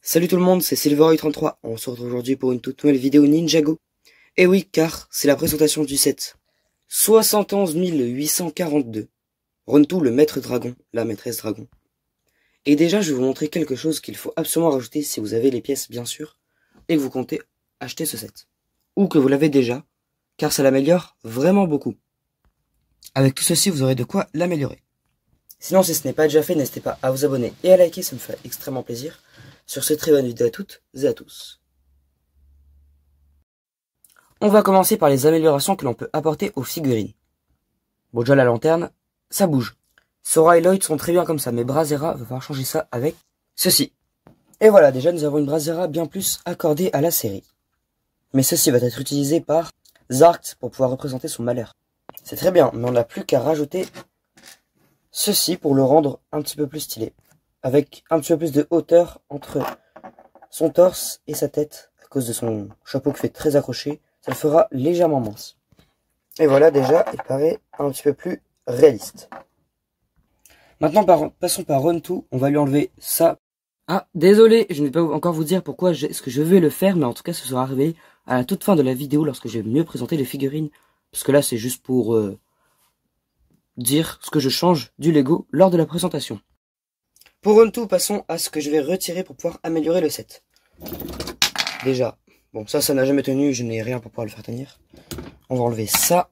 Salut tout le monde, c'est Silveroy33. On se retrouve aujourd'hui pour une toute nouvelle vidéo Ninjago. Et oui, car c'est la présentation du set 71 842. Rontu, le maître dragon, la maîtresse dragon. Et déjà, je vais vous montrer quelque chose qu'il faut absolument rajouter si vous avez les pièces, bien sûr, et que vous comptez acheter ce set. Ou que vous l'avez déjà, car ça l'améliore vraiment beaucoup. Avec tout ceci, vous aurez de quoi l'améliorer. Sinon, si ce n'est pas déjà fait, n'hésitez pas à vous abonner et à liker, ça me ferait extrêmement plaisir. Sur ce, très bonne vidéo à toutes et à tous. On va commencer par les améliorations que l'on peut apporter aux figurines. Bon, déjà la lanterne, ça bouge. Sora et Lloyd sont très bien comme ça, mais Brazzera va falloir changer ça avec ceci. Et voilà, déjà nous avons une Brazzera bien plus accordée à la série. Mais ceci va être utilisé par Zarkt pour pouvoir représenter son malheur. C'est très bien, mais on n'a plus qu'à rajouter ceci pour le rendre un petit peu plus stylé. Avec un petit peu plus de hauteur entre son torse et sa tête, à cause de son chapeau qui fait très accroché, ça le fera légèrement mince. Et voilà, déjà, il paraît un petit peu plus réaliste. Maintenant, passons par Rontu, on va lui enlever ça. Ah, désolé, je ne vais pas encore vous dire pourquoi est-ce que je vais le faire, mais en tout cas, ce sera révélé à la toute fin de la vidéo lorsque je vais mieux présenter les figurines. Parce que là, c'est juste pour dire ce que je change du Lego lors de la présentation. Pour Rontu, passons à ce que je vais retirer pour pouvoir améliorer le set. Déjà, bon, ça n'a jamais tenu, je n'ai rien pour pouvoir le faire tenir. On va enlever ça,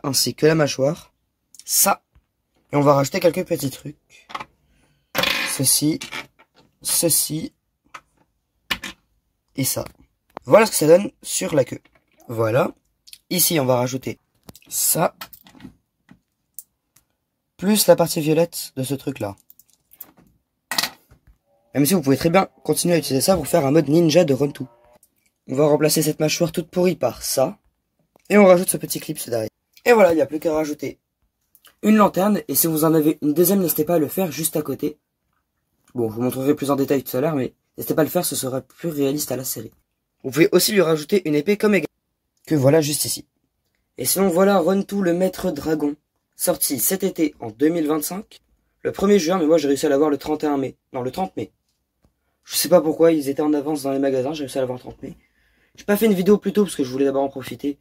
ainsi que la mâchoire, ça. Et on va rajouter quelques petits trucs. Ceci, et ça. Voilà ce que ça donne sur la queue. Voilà. Ici, on va rajouter ça. Plus la partie violette de ce truc-là. Même si vous pouvez très bien continuer à utiliser ça pour faire un mode ninja de Rontu. On va remplacer cette mâchoire toute pourrie par ça. Et on rajoute ce petit clip derrière. Et voilà, il n'y a plus qu'à rajouter une lanterne. Et si vous en avez une deuxième, n'hésitez pas à le faire juste à côté. Bon, je vous montrerai plus en détail tout à l'heure, mais n'hésitez pas à le faire, ce sera plus réaliste à la série. Vous pouvez aussi lui rajouter une épée comme égal, que voilà juste ici. Et sinon, voilà Rontu, le maître dragon. Sorti cet été en 2025, le 1er juin, mais moi j'ai réussi à l'avoir le 31 mai. Non, le 30 mai. Je sais pas pourquoi, ils étaient en avance dans les magasins, j'ai réussi à l'avoir le 30 mai. J'ai pas fait une vidéo plus tôt parce que je voulais d'abord en profiter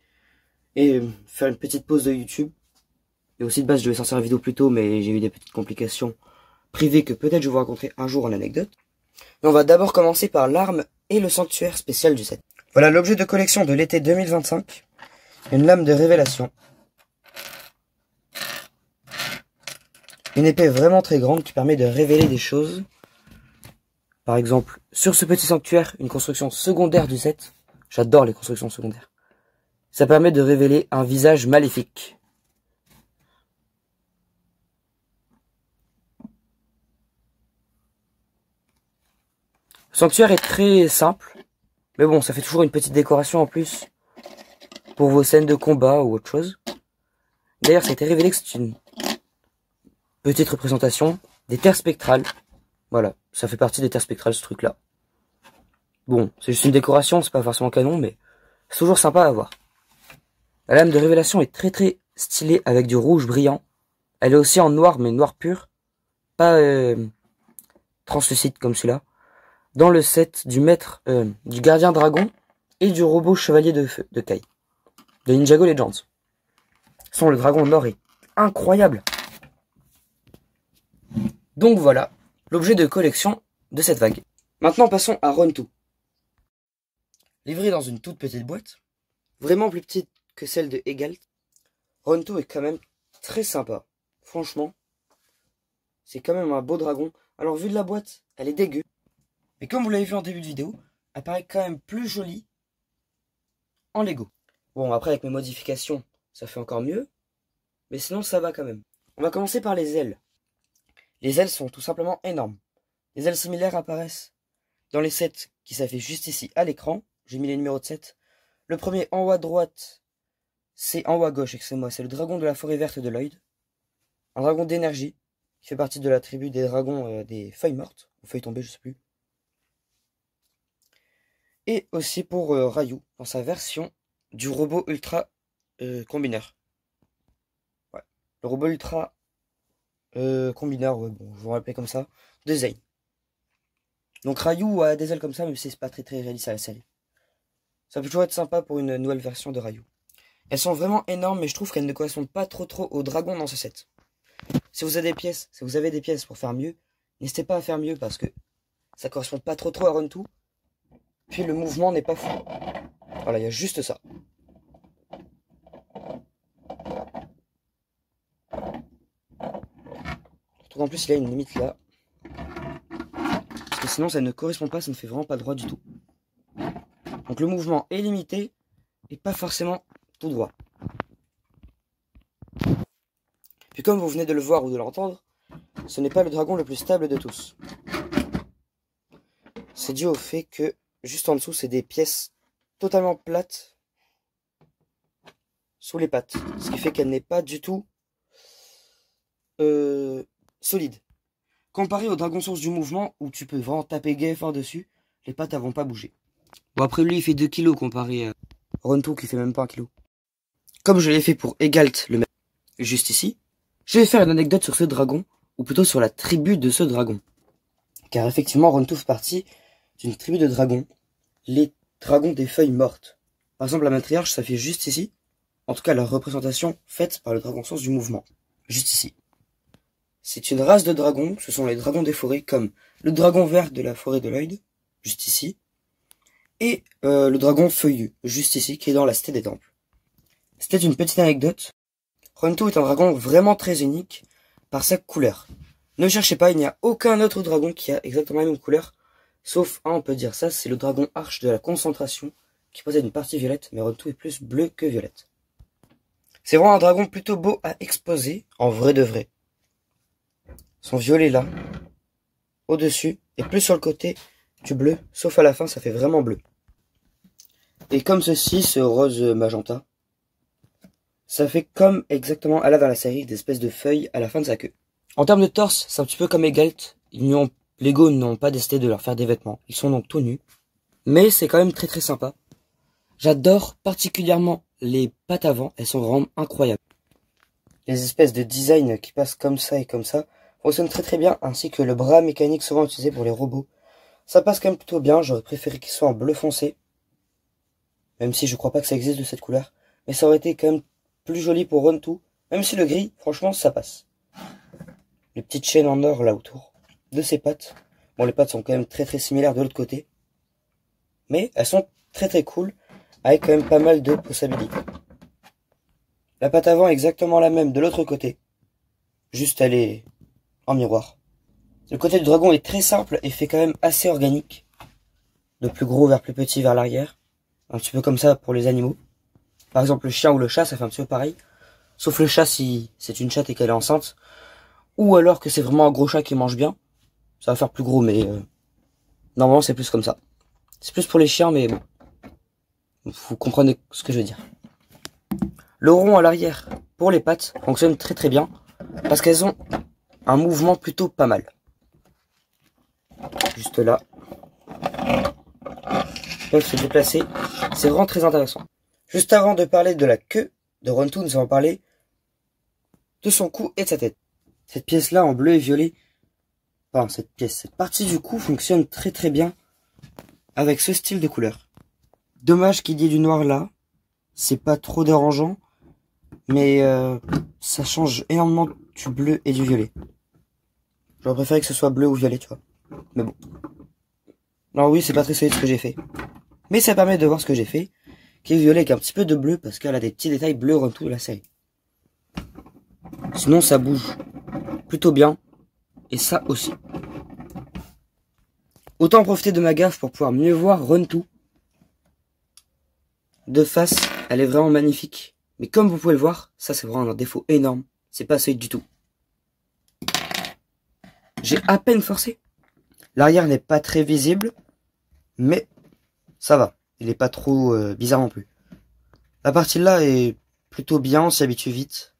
et faire une petite pause de YouTube. Et aussi de base, je devais sortir la vidéo plus tôt, mais j'ai eu des petites complications privées que peut-être je vous raconterai un jour en anecdote. Mais on va d'abord commencer par l'arme et le sanctuaire spécial du set. Voilà l'objet de collection de l'été 2025. Une lame de révélation. Une épée vraiment très grande qui permet de révéler des choses. Par exemple, sur ce petit sanctuaire, une construction secondaire du set. J'adore les constructions secondaires. Ça permet de révéler un visage maléfique. Le sanctuaire est très simple. Mais bon, ça fait toujours une petite décoration en plus. Pour vos scènes de combat ou autre chose. D'ailleurs, ça a été révélé que c'est une petite représentation des terres spectrales. Voilà, ça fait partie des terres spectrales ce truc-là. Bon, c'est juste une décoration, c'est pas forcément canon, mais c'est toujours sympa à voir. La lame de révélation est très très stylée avec du rouge brillant. Elle est aussi en noir, mais noir pur. Pas translucide comme celui-là. Dans le set du maître, du gardien dragon et du robot chevalier de feu de Kai. De Ninjago Legends. Le dragon nord est incroyable. Donc voilà, l'objet de collection de cette vague. Maintenant passons à Rontu. Livré dans une toute petite boîte, vraiment plus petite que celle de Egalt, Rontu est quand même très sympa. Franchement, c'est quand même un beau dragon. Alors vu de la boîte, elle est dégueu. Mais comme vous l'avez vu en début de vidéo, elle paraît quand même plus jolie en Lego. Bon, après avec mes modifications, ça fait encore mieux. Mais sinon, ça va quand même. On va commencer par les ailes. Les ailes sont tout simplement énormes. Les ailes similaires apparaissent dans les sets qui s'affichent juste ici à l'écran. J'ai mis les numéros de set. Le premier en haut à droite, c'est en haut à gauche, excusez-moi, c'est le dragon de la forêt verte de Lloyd. Un dragon d'énergie, qui fait partie de la tribu des dragons des feuilles mortes, ou feuilles tombées, je sais plus. Et aussi pour Ryu, dans sa version du robot ultra combineur. Ouais. Le robot ultra Combineur, ouais, bon, je vous rappelle comme ça. Design. Donc Rayou a des ailes comme ça, mais c'est pas très réaliste à la série. Ça peut toujours être sympa pour une nouvelle version de Rayou. Elles sont vraiment énormes, mais je trouve qu'elles ne correspondent pas trop au dragon dans ce set. Si vous avez des pièces pour faire mieux, n'hésitez pas à faire mieux parce que ça correspond pas trop à Run 2. Puis le mouvement n'est pas fou. Voilà, il y a juste ça. Donc en plus, il y a une limite là. Parce que sinon, ça ne correspond pas, ça ne fait vraiment pas droit du tout. Donc le mouvement est limité et pas forcément tout droit. Puis comme vous venez de le voir ou de l'entendre, ce n'est pas le dragon le plus stable de tous. C'est dû au fait que juste en dessous, c'est des pièces totalement plates sous les pattes. Ce qui fait qu'elle n'est pas du tout solide. Comparé au dragon source du mouvement, où tu peux vraiment taper gay fort dessus, les pattes elles vont pas bouger. Bon après lui il fait 2 kg comparé à Ronto qui fait même pas 1 kg. Comme je l'ai fait pour Egalt, le même, juste ici, je vais faire une anecdote sur ce dragon, ou plutôt sur la tribu de ce dragon. Car effectivement Ronto fait partie d'une tribu de dragons, les dragons des feuilles mortes. Par exemple la matriarche ça fait juste ici, en tout cas la représentation faite par le dragon source du mouvement, juste ici. C'est une race de dragons, ce sont les dragons des forêts comme le dragon vert de la forêt de Lloyd, juste ici, et le dragon feuillu, juste ici, qui est dans la cité des temples. C'était une petite anecdote. Ronto est un dragon vraiment très unique par sa couleur. Ne cherchez pas, il n'y a aucun autre dragon qui a exactement la même couleur, sauf un, on peut dire ça, c'est le dragon arche de la concentration, qui possède une partie violette, mais Ronto est plus bleu que violette. C'est vraiment un dragon plutôt beau à exposer, en vrai de vrai. Son violet là, au-dessus, et plus sur le côté du bleu, sauf à la fin, ça fait vraiment bleu. Et comme ceci, ce rose magenta, ça fait comme exactement à la dans la série, des espèces de feuilles à la fin de sa queue. En termes de torse, c'est un petit peu comme Egalt, les Go n'ont pas décidé de leur faire des vêtements, ils sont donc tout nus. Mais c'est quand même très sympa. J'adore particulièrement les pattes avant, elles sont vraiment incroyables. Les espèces de design qui passent comme ça et comme ça, fonctionne très bien, ainsi que le bras mécanique souvent utilisé pour les robots. Ça passe quand même plutôt bien, j'aurais préféré qu'il soit en bleu foncé. Même si je crois pas que ça existe de cette couleur. Mais ça aurait été quand même plus joli pour Ronto. Même si le gris, franchement, ça passe. Les petites chaînes en or là autour de ses pattes. Bon, les pattes sont quand même très similaires de l'autre côté. Mais elles sont très cool, avec quand même pas mal de possibilités. La patte avant est exactement la même de l'autre côté. Juste elle est en miroir. Le côté du dragon est très simple et fait quand même assez organique. De plus gros vers plus petit vers l'arrière. Un petit peu comme ça pour les animaux. Par exemple le chien ou le chat ça fait un petit peu pareil. Sauf le chat si c'est une chatte et qu'elle est enceinte. Ou alors que c'est vraiment un gros chat qui mange bien. Ça va faire plus gros mais normalement c'est plus comme ça. C'est plus pour les chiens mais bon. Vous comprenez ce que je veux dire. Le rond à l'arrière pour les pattes fonctionne très bien. Parce qu'elles ont un mouvement plutôt pas mal. Juste là. Ils peuvent se déplacer. C'est vraiment très intéressant. Juste avant de parler de la queue de Ronto, nous allons parler de son cou et de sa tête. Cette pièce-là en bleu et violet, enfin cette partie du cou fonctionne très bien avec ce style de couleur. Dommage qu'il y ait du noir là. C'est pas trop dérangeant. Mais ça change énormément du bleu et du violet. J'aurais préféré que ce soit bleu ou violet, tu vois. Mais bon. Alors oui, c'est pas très solide ce que j'ai fait. Mais ça permet de voir ce que j'ai fait. Qui est violet avec un petit peu de bleu parce qu'elle a des petits détails bleus en tout de la série. Sinon ça bouge plutôt bien. Et ça aussi. Autant profiter de ma gaffe pour pouvoir mieux voir Run 2. De face, elle est vraiment magnifique. Mais comme vous pouvez le voir, ça c'est vraiment un défaut énorme. C'est pas solide du tout. J'ai à peine forcé. L'arrière n'est pas très visible. Mais ça va. Il n'est pas trop bizarre non plus. La partie là est plutôt bien, on s'y habitue vite.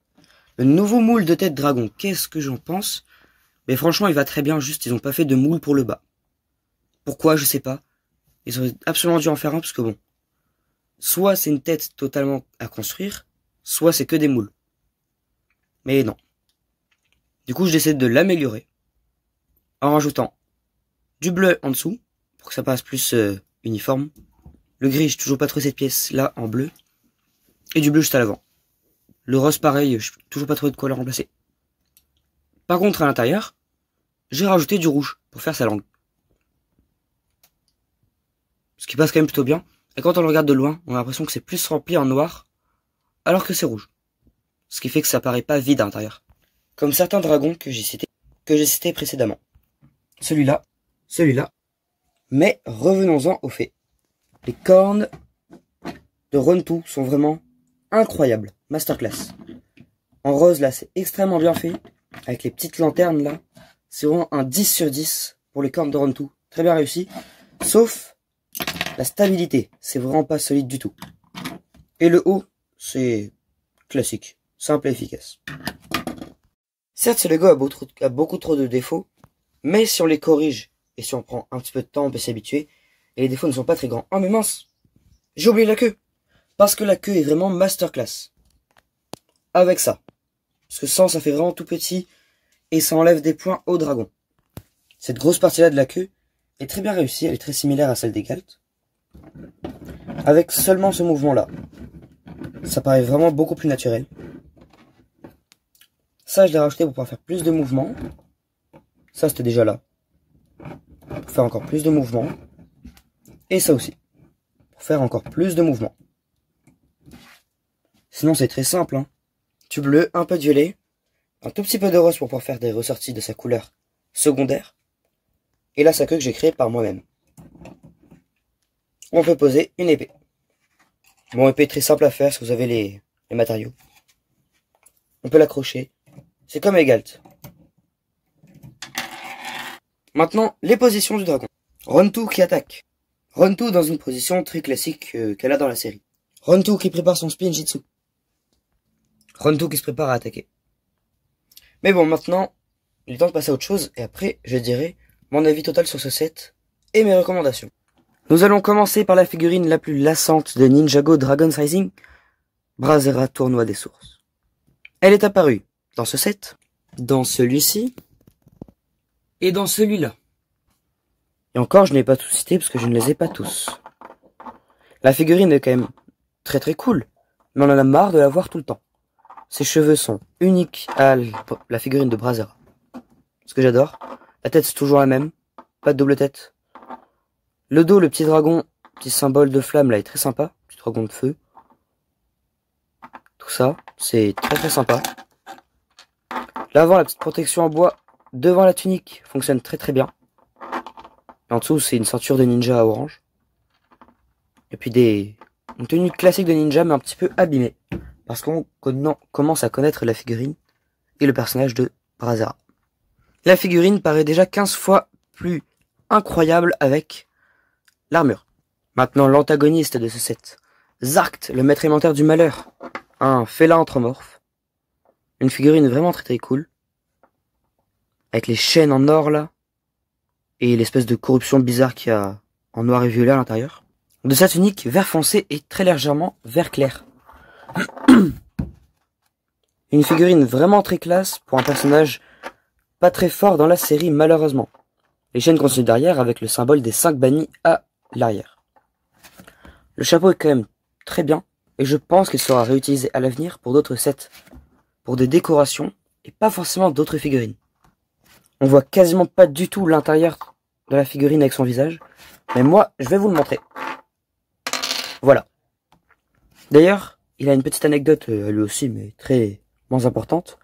Le nouveau moule de tête dragon, qu'est-ce que j'en pense? Mais franchement, il va très bien, juste ils n'ont pas fait de moule pour le bas. Pourquoi, je sais pas. Ils auraient absolument dû en faire un, parce que bon. Soit c'est une tête totalement à construire, soit c'est que des moules. Mais non. Du coup, je décide de l'améliorer en rajoutant du bleu en dessous pour que ça passe plus uniforme. Le gris, j'ai toujours pas trouvé cette pièce là en bleu. Et du bleu juste à l'avant. Le rose, pareil, je n'ai toujours pas trouvé de quoi le remplacer. Par contre, à l'intérieur, j'ai rajouté du rouge pour faire sa langue. Ce qui passe quand même plutôt bien. Et quand on le regarde de loin, on a l'impression que c'est plus rempli en noir, alors que c'est rouge. Ce qui fait que ça paraît pas vide à l'intérieur. Comme certains dragons que j'ai cités précédemment. Celui-là. Mais revenons-en aux faits. Les cornes de Rontu sont vraiment incroyables. Masterclass. En rose, là, c'est extrêmement bien fait. Avec les petites lanternes, là. C'est vraiment un 10 sur 10 pour les cornes de Rontu. Très bien réussi. Sauf la stabilité. C'est vraiment pas solide du tout. Et le haut, c'est classique. Simple et efficace. Certes, ce Lego a beaucoup trop de défauts. Mais si on les corrige, et si on prend un petit peu de temps, on peut s'y habituer. Et les défauts ne sont pas très grands. Oh mais mince, j'ai oublié la queue. Parce que la queue est vraiment masterclass. Avec ça. Parce que sans, ça fait vraiment tout petit. Et ça enlève des points au dragon. Cette grosse partie-là de la queue est très bien réussie. Elle est très similaire à celle des Galt. Avec seulement ce mouvement-là. Ça paraît vraiment beaucoup plus naturel. Ça, je l'ai rajouté pour pouvoir faire plus de mouvements. Ça, c'était déjà là. Pour faire encore plus de mouvements. Et ça aussi. Pour faire encore plus de mouvements. Sinon, c'est très simple. Hein. Du bleu, un peu de violet. Un tout petit peu de rose pour pouvoir faire des ressorties de sa couleur secondaire. Et là, sa queue que j'ai créée par moi-même. On peut poser une épée. Bon, épée très simple à faire si vous avez les matériaux. On peut l'accrocher. C'est comme les Galt. Maintenant, les positions du dragon. Rontu qui attaque. Rontu dans une position très classique qu'elle a dans la série. Rontu qui prépare son spin jitsu. Rontu qui se prépare à attaquer. Mais bon, maintenant, il est temps de passer à autre chose. Et après, je dirai mon avis total sur ce set et mes recommandations. Nous allons commencer par la figurine la plus lassante de Ninjago Dragon's Rising, Brazzera Tournoi des Sources. Elle est apparue dans ce set, dans celui-ci, et dans celui-là. Et encore, je n'ai pas tout cité parce que je ne les ai pas tous. La figurine est quand même très très cool, mais on en a marre de la voir tout le temps. Ses cheveux sont uniques à la figurine de Brazzera. Ce que j'adore. La tête c'est toujours la même, pas de double tête. Le dos, le petit dragon, petit symbole de flamme là est très sympa, petit dragon de feu. Tout ça, c'est très très sympa. L'avant, la petite protection en bois devant la tunique fonctionne très très bien. Et en dessous, c'est une ceinture de ninja à orange. Et puis une tenue classique de ninja mais un petit peu abîmée. Parce qu'on commence à connaître la figurine et le personnage de Brazzera. La figurine paraît déjà 15 fois plus incroyable avec l'armure. Maintenant, l'antagoniste de ce set. Zarkt, le maître élémentaire du malheur. Un félin anthropomorphe. Une figurine vraiment très très cool. Avec les chaînes en or là. Et l'espèce de corruption bizarre qu'il y a en noir et violet à l'intérieur. De sa tunique, vert foncé et très légèrement vert clair. Une figurine vraiment très classe pour un personnage pas très fort dans la série malheureusement. Les chaînes continuent derrière avec le symbole des 5 bannis à l'arrière. Le chapeau est quand même très bien et je pense qu'il sera réutilisé à l'avenir pour d'autres sets, pour des décorations et pas forcément d'autres figurines. On voit quasiment pas du tout l'intérieur de la figurine avec son visage, mais moi je vais vous le montrer. Voilà. D'ailleurs, il a une petite anecdote lui aussi, mais très moins importante.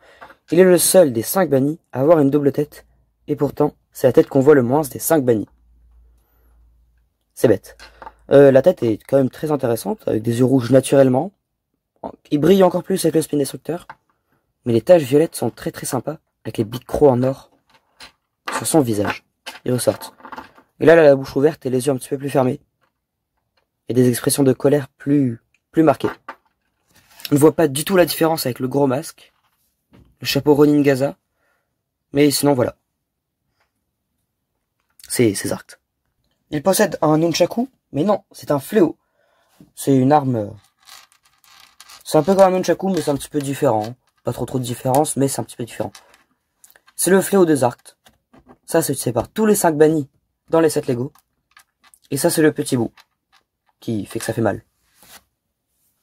Il est le seul des 5 bannis à avoir une double tête, et pourtant, c'est la tête qu'on voit le moins des 5 bannis. C'est bête. La tête est quand même très intéressante, avec des yeux rouges naturellement. Il brille encore plus avec le spin destructeur, mais les taches violettes sont très très sympas, avec les big crocs en or sur son visage. Ils ressortent. Et là, elle a la bouche ouverte et les yeux un petit peu plus fermés. Et des expressions de colère plus marquées. On ne voit pas du tout la différence avec le gros masque, le chapeau Ronin Gaza, mais sinon voilà. C'est Zarkt. Il possède un nunchaku, mais non, c'est un fléau. C'est une arme... C'est un peu comme un nunchaku, mais c'est un petit peu différent. Pas trop de différence, mais c'est un petit peu différent. C'est le fléau de Zarkt. Ça, se sépare tous les 5 bannis dans les 7 Lego. Et ça, c'est le petit bout qui fait que ça fait mal.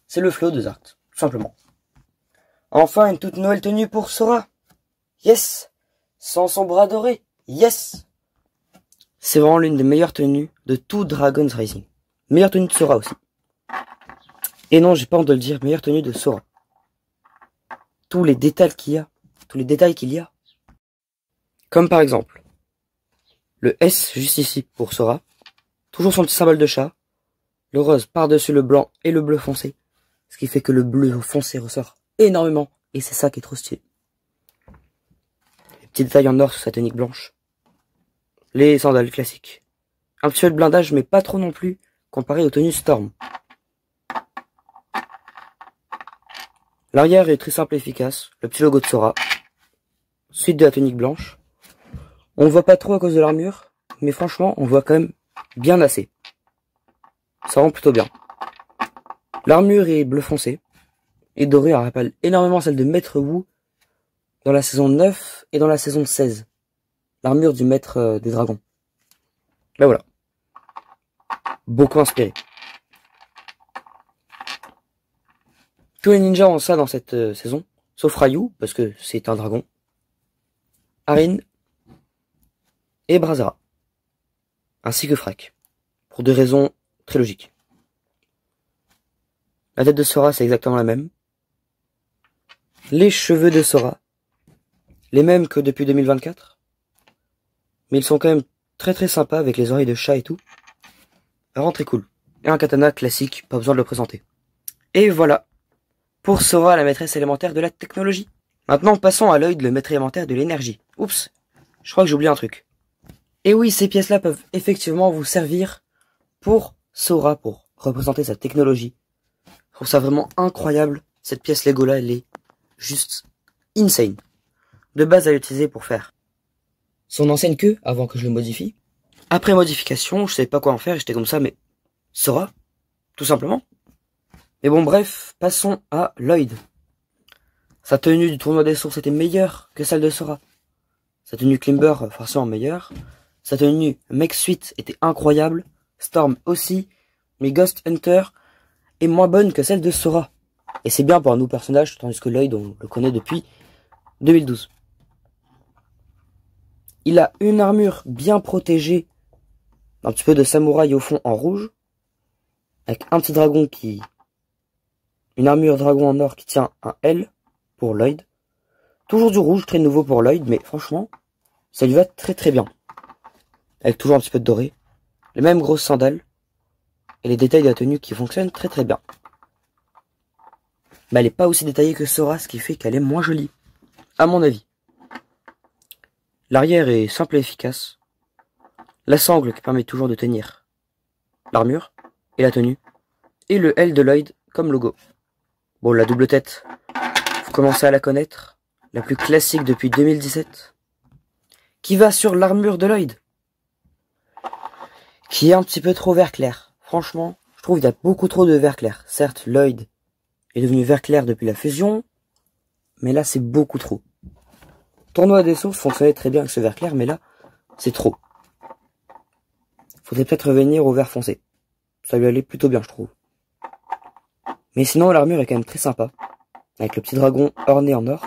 C'est le fléau de Zarkt, tout simplement. Enfin, une toute nouvelle tenue pour Sora. Yes! Sans son bras doré. Yes! C'est vraiment l'une des meilleures tenues de tout Dragon's Rising. Meilleure tenue de Sora aussi. Et non, j'ai pas honte de le dire, meilleure tenue de Sora. Tous les détails qu'il y a. Comme par exemple, le S juste ici pour Sora. Toujours son petit symbole de chat. Le rose par-dessus le blanc et le bleu foncé. Ce qui fait que le bleu foncé ressort énormément. Et c'est ça qui est trop stylé. Les petits détails en or sur sa tunique blanche. Les sandales classiques. Un petit peu de blindage, mais pas trop non plus, comparé aux tenues Storm. L'arrière est très simple et efficace. Le petit logo de Sora. Suite de la tunique blanche. On ne voit pas trop à cause de l'armure, mais franchement, on voit quand même bien assez. Ça rend plutôt bien. L'armure est bleu foncé et doré, elle rappelle énormément celle de Maître Wu dans la saison 9 et dans la saison 16. L'armure du Maître des Dragons. Ben voilà. Beaucoup inspiré. Tous les ninjas ont ça dans cette saison, sauf Ryu, parce que c'est un dragon. Arin et Brazera, ainsi que Frak, pour deux raisons très logiques. La tête de Sora, c'est exactement la même. Les cheveux de Sora, les mêmes que depuis 2024. Mais ils sont quand même très très sympas avec les oreilles de chat et tout. Vraiment très cool. Et un katana classique, pas besoin de le présenter. Et voilà, pour Sora, la maîtresse élémentaire de la technologie. Maintenant, passons à Lloyd, le maître élémentaire de l'énergie. Oups, je crois que j'ai oublié un truc. Et oui, ces pièces-là peuvent effectivement vous servir pour Sora, pour représenter sa technologie. Je trouve ça vraiment incroyable. Cette pièce Lego-là, elle est juste insane. De base, elle est utilisée pour faire son ancienne queue, avant que je le modifie. Après modification, je savais pas quoi en faire, j'étais comme ça, mais Sora, tout simplement. Mais bon, bref, passons à Lloyd. Sa tenue du tournoi des sources était meilleure que celle de Sora. Sa tenue Climber, forcément meilleure. Sa tenue Mech Suite était incroyable. Storm aussi. Mais Ghost Hunter est moins bonne que celle de Sora. Et c'est bien pour un nouveau personnage, tandis que Lloyd, on le connaît depuis 2012. Il a une armure bien protégée, un petit peu de samouraï au fond en rouge, avec un petit dragon qui... Une armure dragon en or qui tient un L pour Lloyd. Toujours du rouge, très nouveau pour Lloyd, mais franchement, ça lui va très très bien. Avec toujours un petit peu de doré, les mêmes grosses sandales, et les détails de la tenue qui fonctionnent très très bien. Mais elle n'est pas aussi détaillée que Sora, ce qui fait qu'elle est moins jolie, à mon avis. L'arrière est simple et efficace. La sangle qui permet toujours de tenir l'armure et la tenue. Et le L de Lloyd comme logo. Bon, la double tête, vous commencez à la connaître. La plus classique depuis 2017. Qui va sur l'armure de Lloyd. Qui est un petit peu trop vert clair. Franchement, je trouve qu'il y a beaucoup trop de vert clair. Certes, Lloyd est devenu vert clair depuis la fusion. Mais là, c'est beaucoup trop. Tournoi des sources fonctionnait très bien avec ce vert clair, mais là, c'est trop. Faudrait peut-être revenir au vert foncé. Ça lui allait plutôt bien, je trouve. Mais sinon, l'armure est quand même très sympa. Avec le petit dragon orné en or.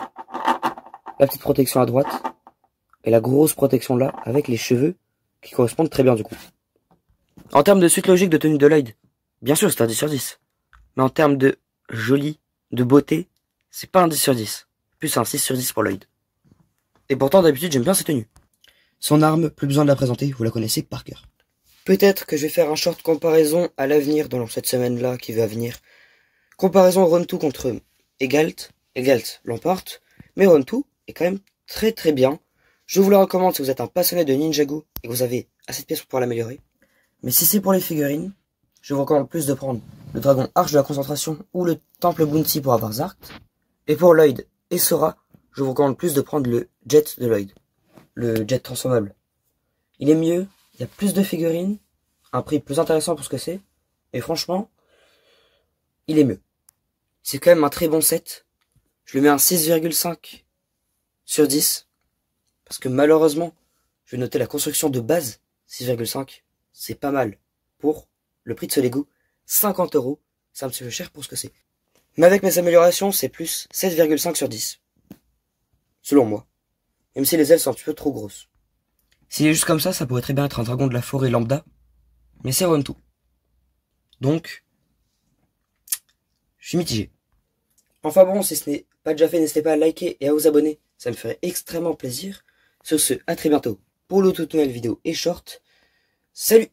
La petite protection à droite. Et la grosse protection là, avec les cheveux, qui correspondent très bien du coup. En termes de suite logique de tenue de Lloyd, bien sûr c'est un 10 sur 10. Mais en termes de joli, de beauté, c'est pas un 10 sur 10. Plus un 6 sur 10 pour Lloyd. Et pourtant d'habitude j'aime bien ses tenues. Son arme, plus besoin de la présenter, vous la connaissez par cœur. Peut-être que je vais faire un short comparaison à l'avenir dans cette semaine-là qui va venir. Comparaison Round 2 contre Egalt. Egalt l'emporte, mais Round 2 est quand même très très bien. Je vous le recommande si vous êtes un passionné de Ninjago et que vous avez assez de pièces pour pouvoir l'améliorer. Mais si c'est pour les figurines, je vous recommande plus de prendre le dragon Arche de la Concentration ou le Temple Bounty pour avoir Zarkt. Et pour Lloyd et Sora, je vous recommande plus de prendre le Jet de Lloyd. Le Jet transformable. Il est mieux, il y a plus de figurines, un prix plus intéressant pour ce que c'est, et franchement, il est mieux. C'est quand même un très bon set. Je lui mets un 6,5 sur 10. Parce que malheureusement, je vais noter la construction de base, 6,5. C'est pas mal. Pour le prix de ce Lego, 50 €. C'est un petit peu cher pour ce que c'est. Mais avec mes améliorations, c'est plus 7,5 sur 10. Selon moi. Même si les ailes sont un petit peu trop grosses. S'il est juste comme ça pourrait très bien être un dragon de la forêt lambda. Mais c'est rien tout. Donc, je suis mitigé. Enfin bon, si ce n'est pas déjà fait, n'hésitez pas à liker et à vous abonner. Ça me ferait extrêmement plaisir. Sur ce, à très bientôt pour le toute nouvelle vidéo et short. Salut!